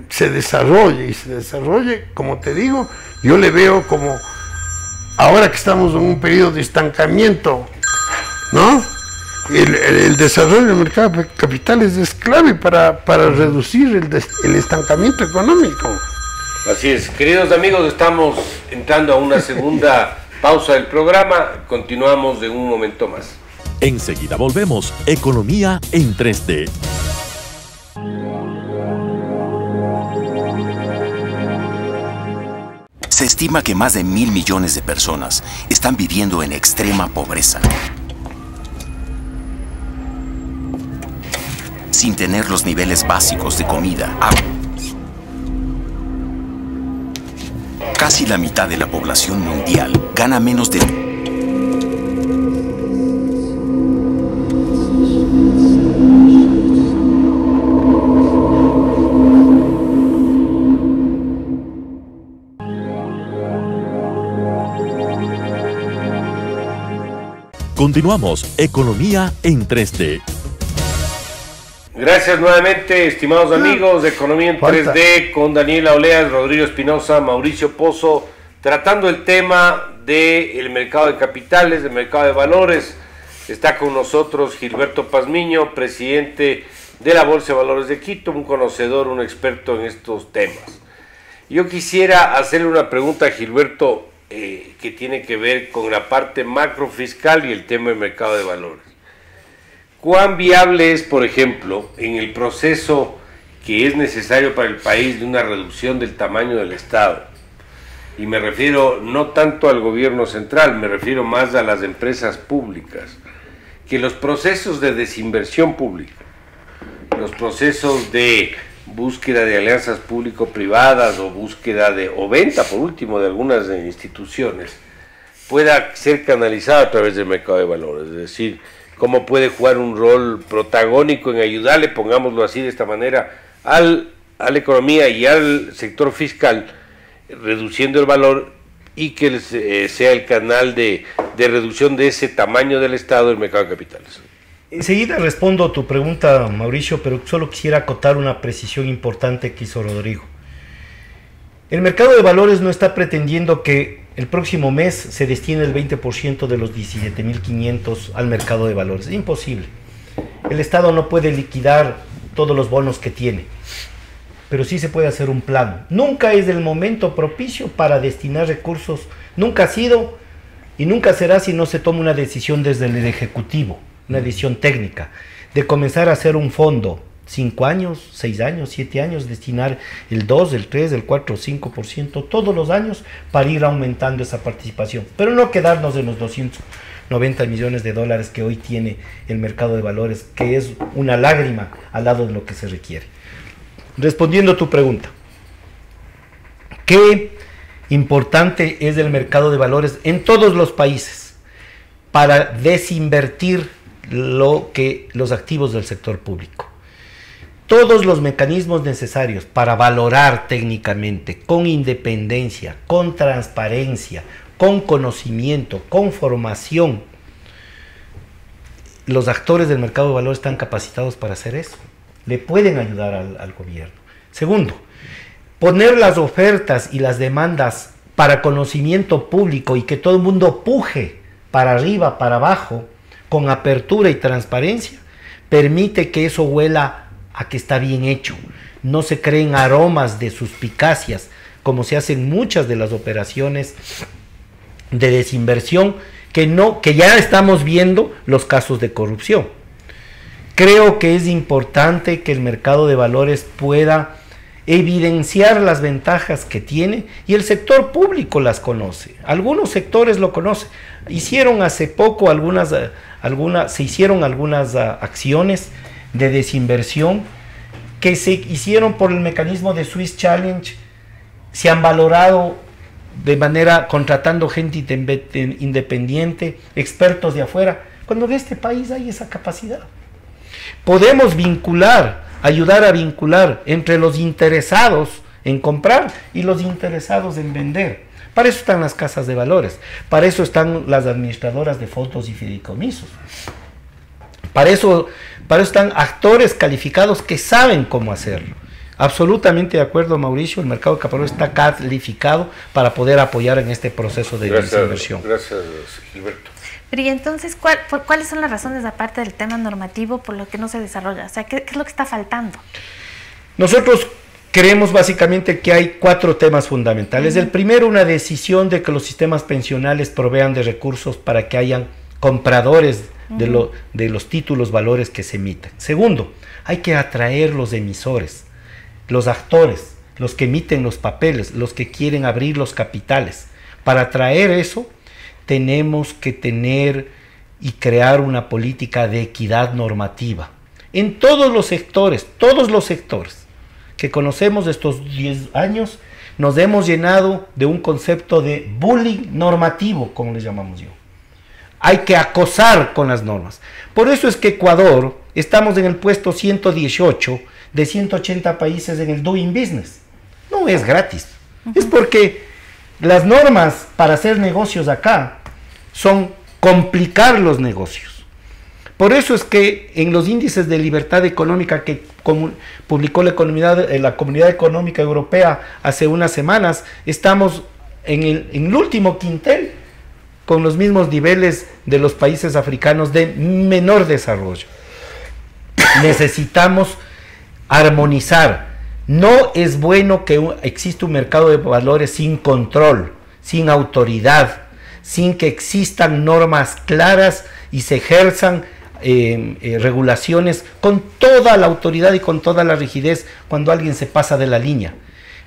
se desarrolle, como te digo, yo le veo como, ahora que estamos en un periodo de estancamiento, ¿no? El desarrollo del mercado de capitales es clave para reducir el estancamiento económico. Así es, queridos amigos, estamos entrando a una segunda pausa del programa, continuamos en un momento más. Enseguida volvemos. Economía en 3D. Se estima que más de 1.000 millones de personas están viviendo en extrema pobreza, sin tener los niveles básicos de comida, agua. Casi la mitad de la población mundial gana menos de... Continuamos. Economía en 3D. Gracias nuevamente, estimados amigos de Economía en 3D, con Daniela Oleas, Rodrigo Espinosa, Mauricio Pozo, tratando el tema del mercado de capitales, del mercado de valores. Está con nosotros Gilberto Pazmiño, presidente de la Bolsa de Valores de Quito, un conocedor, un experto en estos temas. Yo quisiera hacerle una pregunta a Gilberto que tiene que ver con la parte macrofiscal y el tema del mercado de valores. ¿Cuán viable es, por ejemplo, en el proceso que es necesario para el país de una reducción del tamaño del Estado? Y me refiero no tanto al gobierno central, me refiero más a las empresas públicas, que los procesos de desinversión pública, los procesos de búsqueda de alianzas público-privadas o búsqueda o venta, por último, de algunas instituciones, pueda ser canalizada a través del mercado de valores, es decir, cómo puede jugar un rol protagónico en ayudarle, pongámoslo así de esta manera, a la economía y al sector fiscal, reduciendo el valor y que sea el canal de reducción de ese tamaño del Estado del mercado de capitales. Enseguida respondo a tu pregunta, Mauricio, pero solo quisiera acotar una precisión importante que hizo Rodrigo. El mercado de valores no está pretendiendo que el próximo mes se destine el 20% de los 17.500 al mercado de valores. Es imposible. El Estado no puede liquidar todos los bonos que tiene, pero sí se puede hacer un plan. Nunca es el momento propicio para destinar recursos, nunca ha sido y nunca será si no se toma una decisión desde el Ejecutivo, una decisión técnica, de comenzar a hacer un fondo, 5 años, 6 años, 7 años, destinar el 2, el 3, el 4, 5% todos los años para ir aumentando esa participación, pero no quedarnos en los 290 millones de dólares que hoy tiene el mercado de valores, que es una lágrima al lado de lo que se requiere. Respondiendo a tu pregunta, ¿qué importante es el mercado de valores en todos los países para desinvertir los activos del sector público? Todos los mecanismos necesarios para valorar técnicamente, con independencia, con transparencia, con conocimiento, con formación, los actores del mercado de valores están capacitados para hacer eso. Le pueden ayudar al gobierno. Segundo, poner las ofertas y las demandas para conocimiento público y que todo el mundo puje para arriba, para abajo, con apertura y transparencia, permite que eso huela a que está bien hecho. No se creen aromas de suspicacias, como se hacen muchas de las operaciones de desinversión, que ya estamos viendo los casos de corrupción. Creo que es importante que el mercado de valores pueda evidenciar las ventajas que tiene, y el sector público las conoce, algunos sectores lo conocen. Hicieron hace poco se hicieron algunas acciones de desinversión que se hicieron por el mecanismo de Swiss Challenge, se han valorado de manera contratando gente independiente, expertos de afuera, cuando en este país hay esa capacidad. Podemos ayudar a vincular entre los interesados en comprar y los interesados en vender. Para eso están las casas de valores, para eso están las administradoras de fondos y fideicomisos. Para eso están actores calificados que saben cómo hacerlo. Absolutamente de acuerdo, Mauricio, el mercado de capitales está calificado para poder apoyar en este proceso de desinversión. Gracias, Gilberto. Pero y entonces, ¿cuáles son las razones, aparte del tema normativo, por lo que no se desarrolla? O sea, ¿qué es lo que está faltando? Nosotros creemos básicamente que hay 4 temas fundamentales. El primero, una decisión de que los sistemas pensionales provean de recursos para que hayan compradores de los títulos valores que se emiten. Segundo, hay que atraer los emisores, los actores, los que emiten los papeles, los que quieren abrir los capitales. Para atraer eso, tenemos que tener y crear una política de equidad normativa. En todos los sectores que conocemos de estos 10 años, nos hemos llenado de un concepto de bullying normativo, como le llamamos yo. Hay que acosar con las normas. Por eso es que Ecuador, estamos en el puesto 118 de 180 países en el Doing Business. No es gratis. Es porque las normas para hacer negocios acá son complicar los negocios. Por eso es que en los índices de libertad económica que publicó la Comunidad Económica Europea hace unas semanas, estamos en el último quintel con los mismos niveles de los países africanos de menor desarrollo. Necesitamos armonizar. No es bueno que exista un mercado de valores sin control, sin autoridad, sin que existan normas claras y se ejerzan regulaciones con toda la autoridad y con toda la rigidez cuando alguien se pasa de la línea.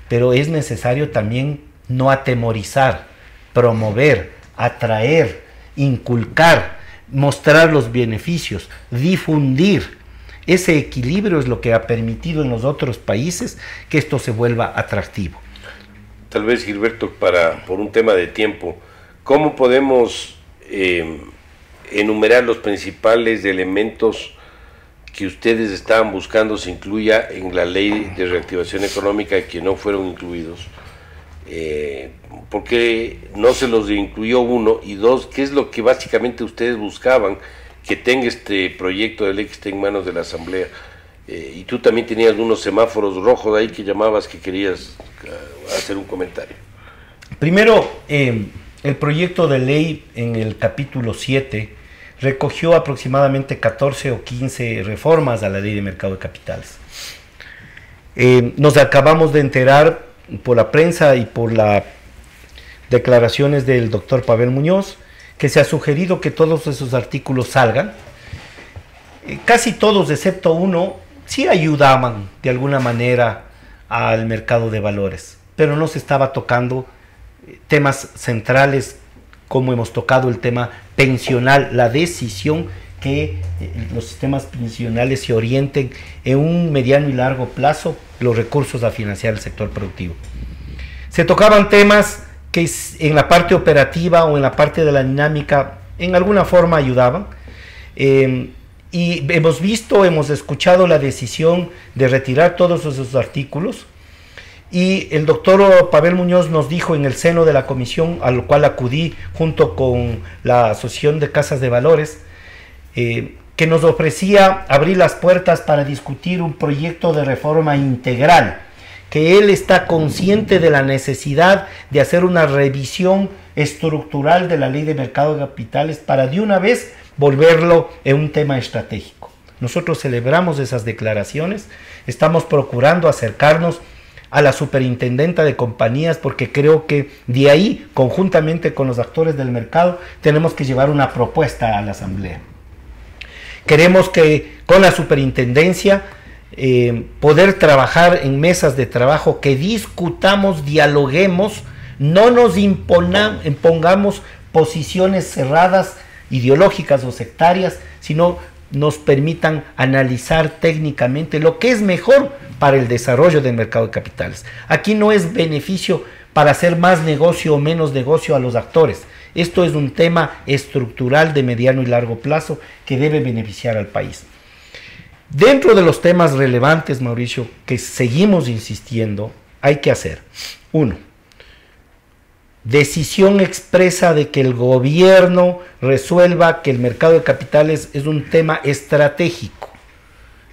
Pero es necesario también no atemorizar, promover, atraer, inculcar, mostrar los beneficios, difundir. Ese equilibrio es lo que ha permitido en los otros países que esto se vuelva atractivo. Tal vez, Gilberto, por un tema de tiempo, ¿cómo podemos enumerar los principales elementos que ustedes estaban buscando se incluya en la ley de reactivación económica y que no fueron incluidos? ¿Por qué no se los incluyó uno? Y dos, ¿qué es lo que básicamente ustedes buscaban que tenga este proyecto de ley que esté en manos de la Asamblea? Y tú también tenías unos semáforos rojos ahí que llamabas, que querías hacer un comentario. Primero, el proyecto de ley en el capítulo 7 recogió aproximadamente 14 o 15 reformas a la ley de mercado de capitales. Nos acabamos de enterar por la prensa y por las declaraciones del doctor Pavel Muñoz que se ha sugerido que todos esos artículos salgan. Casi todos, excepto uno, sí ayudaban de alguna manera al mercado de valores, pero no se estaba tocando temas centrales como hemos tocado el tema pensional, la decisión que los sistemas pensionales se orienten en un mediano y largo plazo los recursos a financiar el sector productivo. Se tocaban temas que en la parte operativa o en la parte de la dinámica en alguna forma ayudaban, y hemos escuchado la decisión de retirar todos esos artículos. Y el doctor Pavel Muñoz nos dijo en el seno de la comisión, a lo cual acudí junto con la Asociación de Casas de Valores, que nos ofrecía abrir las puertas para discutir un proyecto de reforma integral, que él está consciente de la necesidad de hacer una revisión estructural de la ley de mercado de capitales para de una vez volverlo en un tema estratégico. Nosotros celebramos esas declaraciones, estamos procurando acercarnos a la superintendenta de compañías, porque creo que de ahí, conjuntamente con los actores del mercado, tenemos que llevar una propuesta a la Asamblea. Queremos que con la superintendencia poder trabajar en mesas de trabajo, que discutamos, dialoguemos, no nos impongamos posiciones cerradas, ideológicas o sectarias, sino nos permitan analizar técnicamente lo que es mejor para el desarrollo del mercado de capitales. Aquí no es beneficio para hacer más negocio o menos negocio a los actores. Esto es un tema estructural de mediano y largo plazo que debe beneficiar al país. Dentro de los temas relevantes, Mauricio, que seguimos insistiendo, hay que hacer: 1. Decisión expresa de que el gobierno resuelva que el mercado de capitales es un tema estratégico.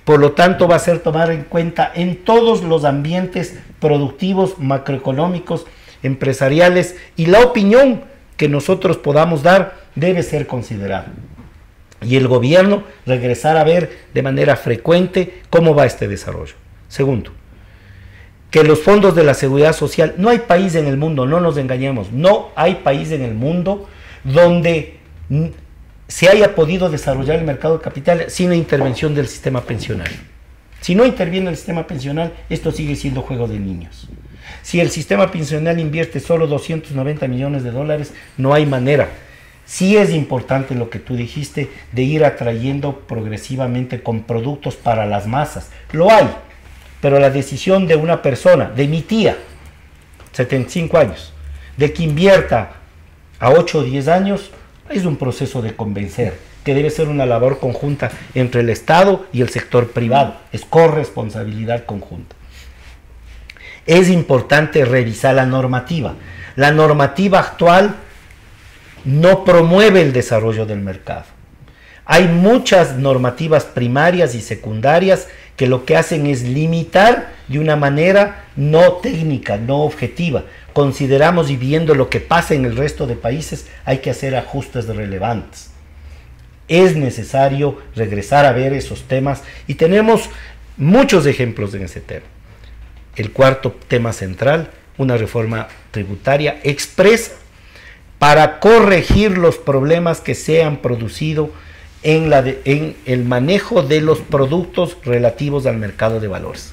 Por lo tanto, va a ser tomar en cuenta en todos los ambientes productivos, macroeconómicos, empresariales, y la opinión que nosotros podamos dar debe ser considerada. Y el gobierno regresar a ver de manera frecuente cómo va este desarrollo. Segundo, que los fondos de la seguridad social, no hay país en el mundo, no nos engañemos, no hay país en el mundo donde se haya podido desarrollar el mercado de capitales sin la intervención del sistema pensionario. Si no interviene el sistema pensional, esto sigue siendo juego de niños. Si el sistema pensional invierte solo 290 millones de dólares, no hay manera. Sí es importante lo que tú dijiste de ir atrayendo progresivamente con productos para las masas. Lo hay, pero la decisión de una persona, de mi tía, 75 años, de que invierta a 8 o 10 años, es un proceso de convencer, que debe ser una labor conjunta entre el Estado y el sector privado. Es corresponsabilidad conjunta. Es importante revisar la normativa. La normativa actual no promueve el desarrollo del mercado. Hay muchas normativas primarias y secundarias que lo que hacen es limitar de una manera no técnica, no objetiva. Consideramos, y viendo lo que pasa en el resto de países, hay que hacer ajustes relevantes. Es necesario regresar a ver esos temas y tenemos muchos ejemplos en ese tema. El cuarto tema central, una reforma tributaria expresa para corregir los problemas que se han producido en el manejo de los productos relativos al mercado de valores.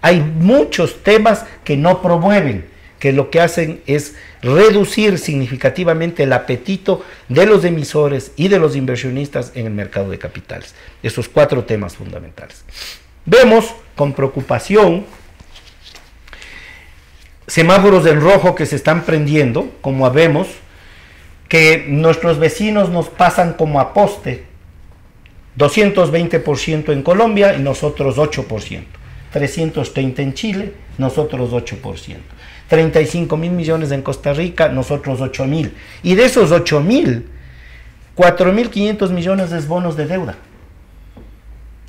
Hay muchos temas que no promueven, que lo que hacen es reducir significativamente el apetito de los emisores y de los inversionistas en el mercado de capitales. Esos 4 temas fundamentales. Vemos con preocupación semáforos en rojo que se están prendiendo, como vemos, que nuestros vecinos nos pasan como a poste, 220% en Colombia y nosotros 8%, 330 en Chile, nosotros 8%, 35 mil millones en Costa Rica, nosotros 8 mil, y de esos 8 mil, 4.500 millones es bonos de deuda,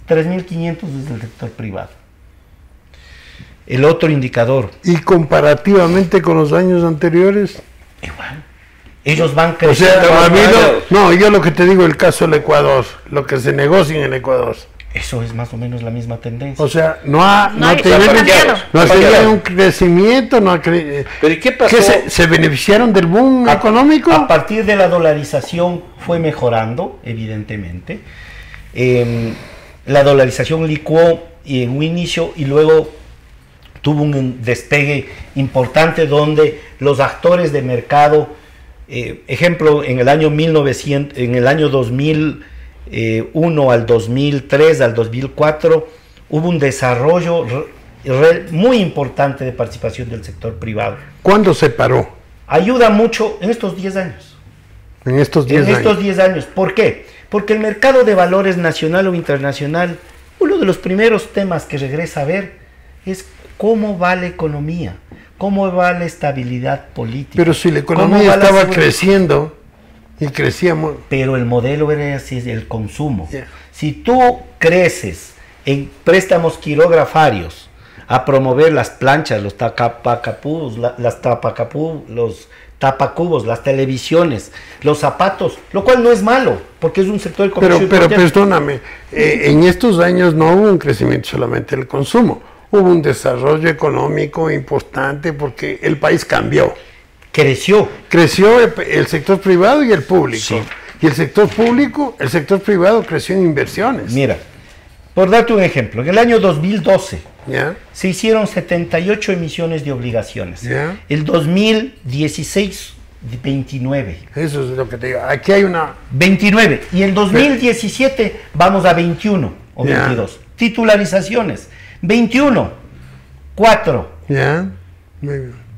3.500 es del sector privado. El otro indicador. ¿Y comparativamente con los años anteriores? Igual. Ellos van creciendo. O sea, no, yo lo que te digo, el caso del Ecuador, lo que se negocia en el Ecuador. Eso es más o menos la misma tendencia. O sea, no ha tenido un crecimiento, no ha ¿Pero y qué pasó? ¿Que se beneficiaron del boom económico? A partir de la dolarización fue mejorando, evidentemente. La dolarización licuó en un inicio y luego tuvo un despegue importante donde los actores de mercado, ejemplo, en el año 2001 al 2003, al 2004, hubo un desarrollo muy importante de participación del sector privado. ¿Cuándo se paró? Ayuda mucho en estos 10 años. En estos 10 años. En estos 10 años. ¿Por qué? Porque el mercado de valores nacional o internacional, uno de los primeros temas que regresa a ver es cómo va la economía, cómo va la estabilidad política. Pero si la economía estaba creciendo y crecíamos. Pero el modelo era así, el consumo. Yeah. Si tú creces en préstamos quirografarios a promover las planchas, los tapacapús, los tapacubos, las televisiones, los zapatos, lo cual no es malo, porque es un sector de comercio. Pero perdóname, en estos años no hubo un crecimiento solamente del consumo. Hubo un desarrollo económico importante porque el país cambió. Creció el sector privado y el público. Sí. Y el sector privado creció en inversiones. Mira, por darte un ejemplo, en el año 2012 se hicieron 78 emisiones de obligaciones. El 2016, 29. Eso es lo que te digo. Aquí hay una... 29. Y el 2017 vamos a 21 o 22. Titularizaciones. 21, 4.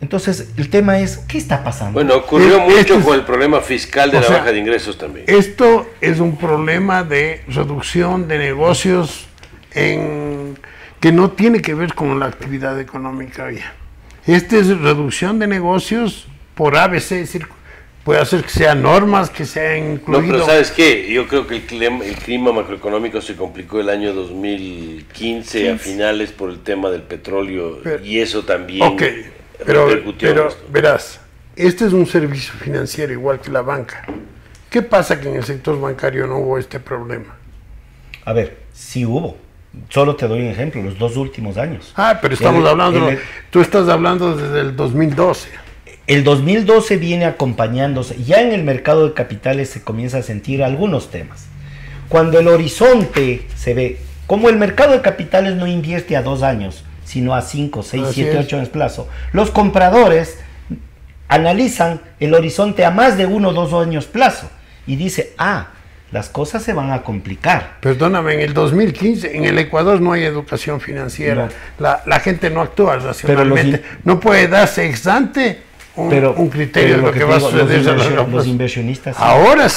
Entonces, el tema es, ¿qué está pasando? Bueno, ocurrió mucho con el problema fiscal de la baja de ingresos también. Esto es un problema de reducción de negocios que no tiene que ver con la actividad económica. Esta es reducción de negocios por ABC, es decir, puede hacer que sean normas, que sean incluidos. No, pero ¿sabes qué? Yo creo que el clima macroeconómico se complicó el año 2015 a finales por el tema del petróleo, y eso también repercutió. Pero verás, este es un servicio financiero igual que la banca. ¿Qué pasa que en el sector bancario no hubo este problema? A ver, sí hubo. Solo te doy un ejemplo, los 2 últimos años. Pero estamos hablando, tú estás hablando desde el 2012. El 2012 viene acompañándose, ya en el mercado de capitales se comienza a sentir algunos temas. Cuando el horizonte se ve, como el mercado de capitales no invierte a 2 años, sino a 5, 6, 7, 8 años plazo, los compradores analizan el horizonte a más de 1 o 2 años plazo y dice, las cosas se van a complicar. Perdóname, en el 2015 en el Ecuador no hay educación financiera, no. La gente no actúa racionalmente, no puede darse ex ante un criterio de lo que va a suceder. Los inversionistas sí. Ahora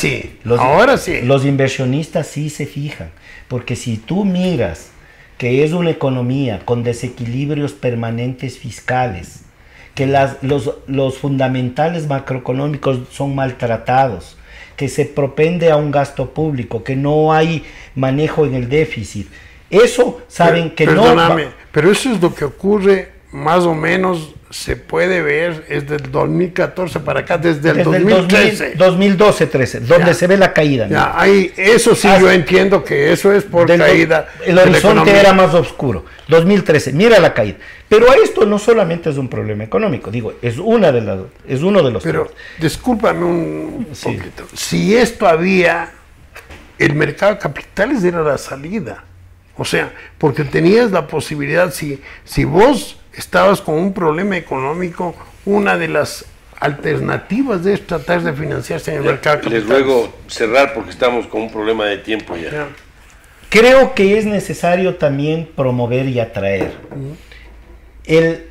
sí. Los inversionistas sí se fijan, porque si tú miras que es una economía con desequilibrios permanentes fiscales, que los fundamentales macroeconómicos son maltratados, que se propende a un gasto público, que no hay manejo en el déficit. Eso saben que perdóname, pero eso es lo que ocurre más o menos, se puede ver, es del 2014 para acá, desde el 2013. 2012-13, donde se ve la caída. Eso sí, yo entiendo que eso es por caída. El horizonte era más oscuro. 2013, mira la caída. Pero esto no solamente es un problema económico, digo, es uno de los Pero discúlpame un poquito. Si esto había, el mercado de capitales era la salida. O sea, porque tenías la posibilidad, si vos estabas con un problema económico, una de las alternativas es tratar de financiarse en el mercado de capitales. Les ruego cerrar porque estamos con un problema de tiempo ya. Creo que es necesario también promover y atraer.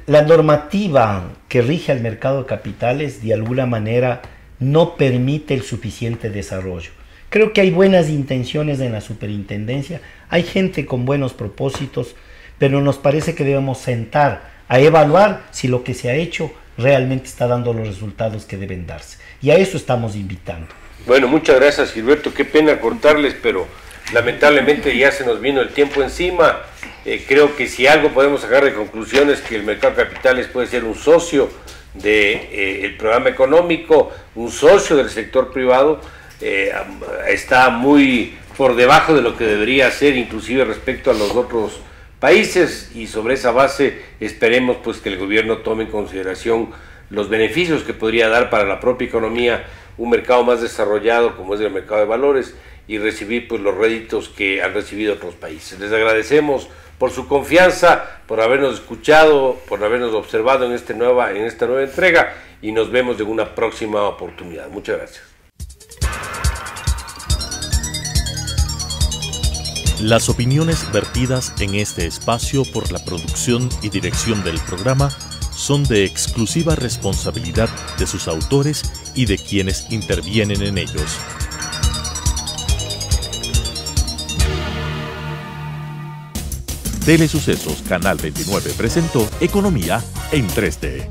La normativa que rige al mercado de capitales de alguna manera no permite el suficiente desarrollo. Creo que hay buenas intenciones en la superintendencia, hay gente con buenos propósitos, pero nos parece que debemos sentar a evaluar si lo que se ha hecho realmente está dando los resultados que deben darse. Y a eso estamos invitando. Bueno, muchas gracias, Gilberto. Qué pena cortarles, pero lamentablemente ya se nos vino el tiempo encima. Creo que si algo podemos sacar de conclusión es que el mercado de capitales puede ser un socio del programa económico, un socio del sector privado. Está muy por debajo de lo que debería ser, inclusive respecto a los otros países, y sobre esa base esperemos pues que el gobierno tome en consideración los beneficios que podría dar para la propia economía un mercado más desarrollado como es el mercado de valores, y recibir pues los réditos que han recibido otros países. Les agradecemos por su confianza, por habernos escuchado, por habernos observado en esta nueva entrega, y nos vemos en una próxima oportunidad. Muchas gracias. Las opiniones vertidas en este espacio por la producción y dirección del programa son de exclusiva responsabilidad de sus autores y de quienes intervienen en ellos. Telesucesos Canal 29 presentó Economía en 3D.